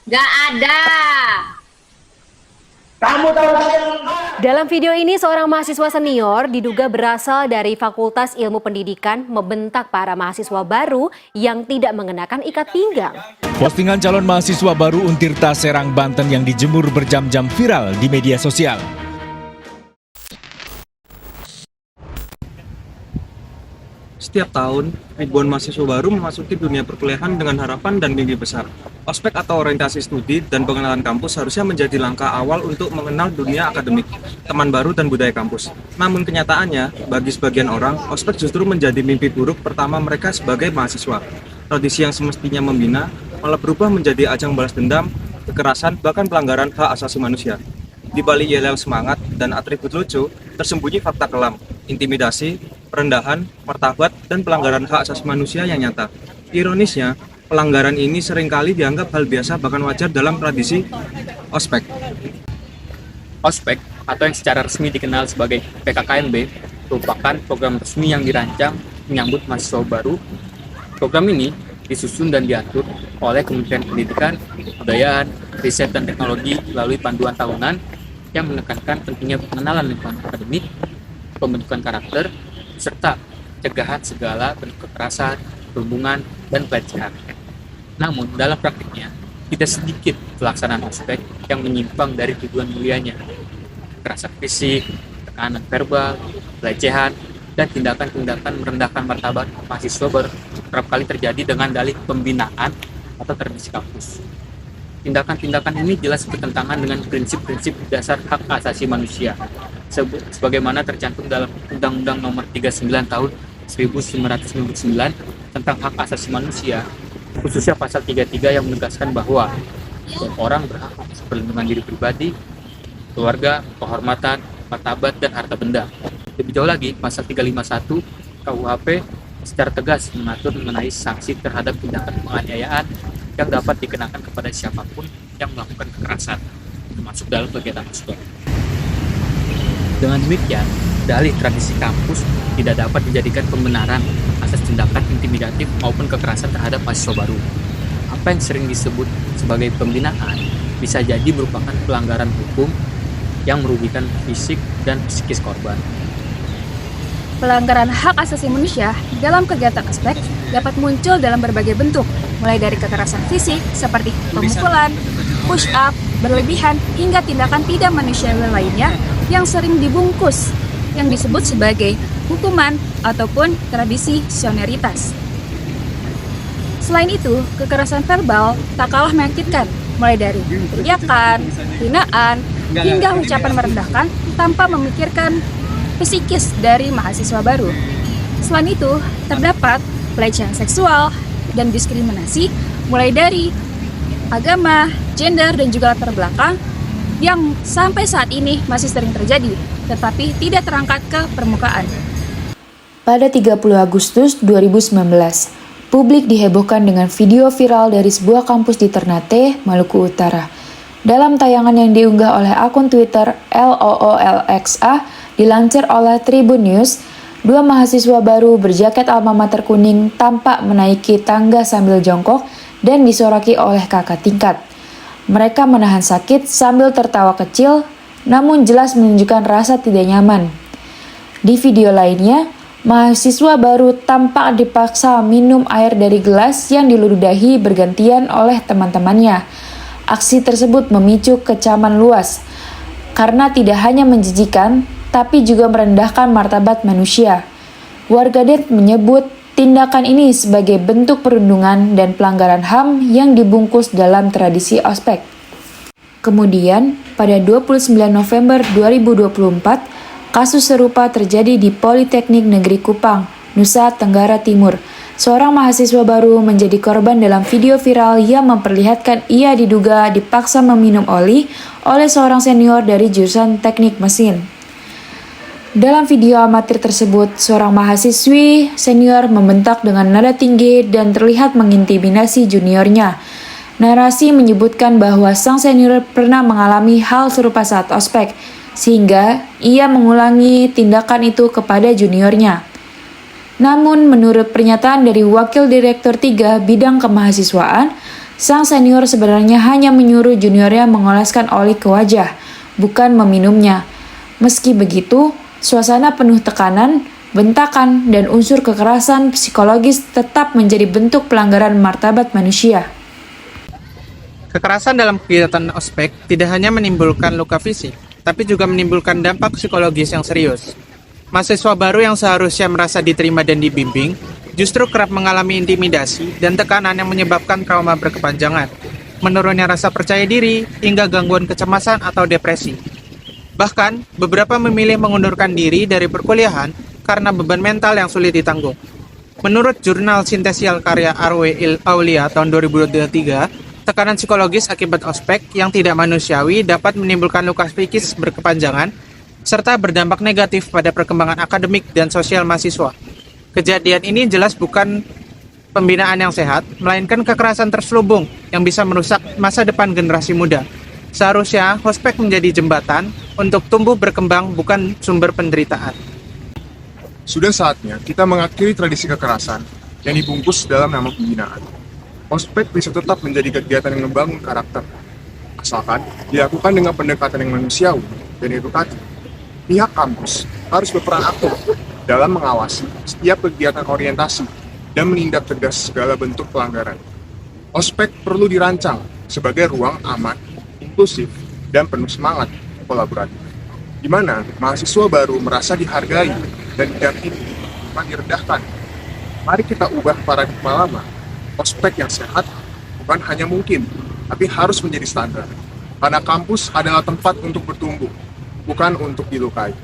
Gak ada. Kamu tahu saya. Dalam video ini, seorang mahasiswa senior diduga berasal dari Fakultas Ilmu Pendidikan membentak para mahasiswa baru yang tidak mengenakan ikat pinggang. Postingan calon mahasiswa baru Untirta Serang, Banten yang dijemur berjam-jam viral di media sosial. Setiap tahun, ribuan mahasiswa baru memasuki dunia perkuliahan dengan harapan dan mimpi besar. Ospek atau orientasi studi dan pengenalan kampus harusnya menjadi langkah awal untuk mengenal dunia akademik, teman baru dan budaya kampus. Namun kenyataannya, bagi sebagian orang, ospek justru menjadi mimpi buruk pertama mereka sebagai mahasiswa. Tradisi yang semestinya membina, malah berubah menjadi ajang balas dendam, kekerasan, bahkan pelanggaran hak asasi manusia. Di balik yel-yel semangat dan atribut lucu, tersembunyi fakta kelam, intimidasi, perendahan, martabat, dan pelanggaran hak asasi manusia yang nyata. Ironisnya, pelanggaran ini seringkali dianggap hal biasa bahkan wajar dalam tradisi ospek. Ospek, atau yang secara resmi dikenal sebagai PKKMB, merupakan program resmi yang dirancang menyambut mahasiswa baru. Program ini disusun dan diatur oleh Kementerian Pendidikan, Kebudayaan, Riset dan Teknologi melalui panduan tahunan yang menekankan pentingnya pengenalan lingkungan akademik, pembentukan karakter, serta pencegahan segala bentuk kekerasan, perundungan, dan pelecehan. Namun, dalam praktiknya, tidak sedikit pelaksanaan ospek yang menyimpang dari tujuan mulianya. Kekerasan fisik, tekanan verbal, pelecehan, dan tindakan-tindakan merendahkan martabat mahasiswa kerap kali terjadi dengan dalih pembinaan atau tradisi kampus. Tindakan-tindakan ini jelas bertentangan dengan prinsip-prinsip dasar hak asasi manusia, sebagaimana tercantum dalam Undang-Undang Nomor 39 Tahun 1999 tentang hak asasi manusia, khususnya pasal 33 yang menegaskan bahwa setiap orang berhak atas perlindungan diri pribadi, keluarga, kehormatan, martabat, dan harta benda. Lebih jauh lagi, pasal 351 KUHP secara tegas mengatur mengenai sanksi terhadap tindakan penganiayaan yang dapat dikenakan kepada siapapun yang melakukan kekerasan, termasuk dalam kegiatan ospek. Dengan demikian, dalih tradisi kampus tidak dapat dijadikan pembenaran atas tindakan intimidatif maupun kekerasan terhadap mahasiswa baru. Apa yang sering disebut sebagai pembinaan bisa jadi merupakan pelanggaran hukum yang merugikan fisik dan psikis korban. Pelanggaran hak asasi manusia dalam kegiatan ospek dapat muncul dalam berbagai bentuk, mulai dari kekerasan fisik seperti pemukulan, push up, berlebihan, hingga tindakan tidak manusiawi lainnya yang sering dibungkus, yang disebut sebagai hukuman ataupun tradisi senioritas. Selain itu, kekerasan verbal tak kalah menyakitkan, mulai dari teriakan, hinaan, hingga ucapan merendahkan tanpa memikirkan psikis dari mahasiswa baru. Selain itu, terdapat pelecehan seksual dan diskriminasi mulai dari agama, gender, dan juga latar belakang yang sampai saat ini masih sering terjadi, tetapi tidak terangkat ke permukaan. Pada 30 Agustus 2019, publik dihebohkan dengan video viral dari sebuah kampus di Ternate, Maluku Utara. Dalam tayangan yang diunggah oleh akun Twitter LOOLXA, dilansir oleh Tribun News, dua mahasiswa baru berjaket alma mater kuning tampak menaiki tangga sambil jongkok dan disoraki oleh kakak tingkat. Mereka menahan sakit sambil tertawa kecil, namun jelas menunjukkan rasa tidak nyaman. Di video lainnya, mahasiswa baru tampak dipaksa minum air dari gelas yang diludahi bergantian oleh teman-temannya. Aksi tersebut memicu kecaman luas, karena tidak hanya menjijikan, tapi juga merendahkan martabat manusia. Warganet menyebut tindakan ini sebagai bentuk perundungan dan pelanggaran HAM yang dibungkus dalam tradisi ospek. Kemudian, pada 29 November 2024, kasus serupa terjadi di Politeknik Negeri Kupang, Nusa Tenggara Timur. Seorang mahasiswa baru menjadi korban dalam video viral yang memperlihatkan ia diduga dipaksa meminum oli oleh seorang senior dari jurusan teknik mesin. Dalam video amatir tersebut, seorang mahasiswi senior membentak dengan nada tinggi dan terlihat mengintimidasi juniornya. Narasi menyebutkan bahwa sang senior pernah mengalami hal serupa saat ospek, sehingga ia mengulangi tindakan itu kepada juniornya. Namun, menurut pernyataan dari Wakil Direktur 3 Bidang Kemahasiswaan, Sang senior sebenarnya hanya menyuruh juniornya mengoleskan oli ke wajah, bukan meminumnya. Meski begitu, suasana penuh tekanan, bentakan, dan unsur kekerasan psikologis tetap menjadi bentuk pelanggaran martabat manusia. Kekerasan dalam kegiatan ospek tidak hanya menimbulkan luka fisik, tapi juga menimbulkan dampak psikologis yang serius. Mahasiswa baru yang seharusnya merasa diterima dan dibimbing, justru kerap mengalami intimidasi dan tekanan yang menyebabkan trauma berkepanjangan, menurunnya rasa percaya diri, hingga gangguan kecemasan atau depresi. Bahkan, beberapa memilih mengundurkan diri dari perkuliahan karena beban mental yang sulit ditanggung. Menurut jurnal Sintesial karya Arwe Aulia tahun 2023, tekanan psikologis akibat ospek yang tidak manusiawi dapat menimbulkan luka psikis berkepanjangan, serta berdampak negatif pada perkembangan akademik dan sosial mahasiswa. Kejadian ini jelas bukan pembinaan yang sehat, melainkan kekerasan terselubung yang bisa merusak masa depan generasi muda. Seharusnya, ospek menjadi jembatan untuk tumbuh berkembang, bukan sumber penderitaan. Sudah saatnya kita mengakhiri tradisi kekerasan yang dibungkus dalam nama pembinaan. Ospek bisa tetap menjadi kegiatan yang membangun karakter, asalkan dilakukan dengan pendekatan yang manusiawi dan edukatif. Pihak kampus harus berperan aktif dalam mengawasi setiap kegiatan orientasi dan menindak tegas segala bentuk pelanggaran. Ospek perlu dirancang sebagai ruang aman, inklusif, dan penuh semangat kolaboratif, di mana mahasiswa baru merasa dihargai dan didampingi, bukan direndahkan. Mari kita ubah paradigma lama. Ospek yang sehat bukan hanya mungkin, tapi harus menjadi standar. Karena kampus adalah tempat untuk bertumbuh, bukan untuk dilukai.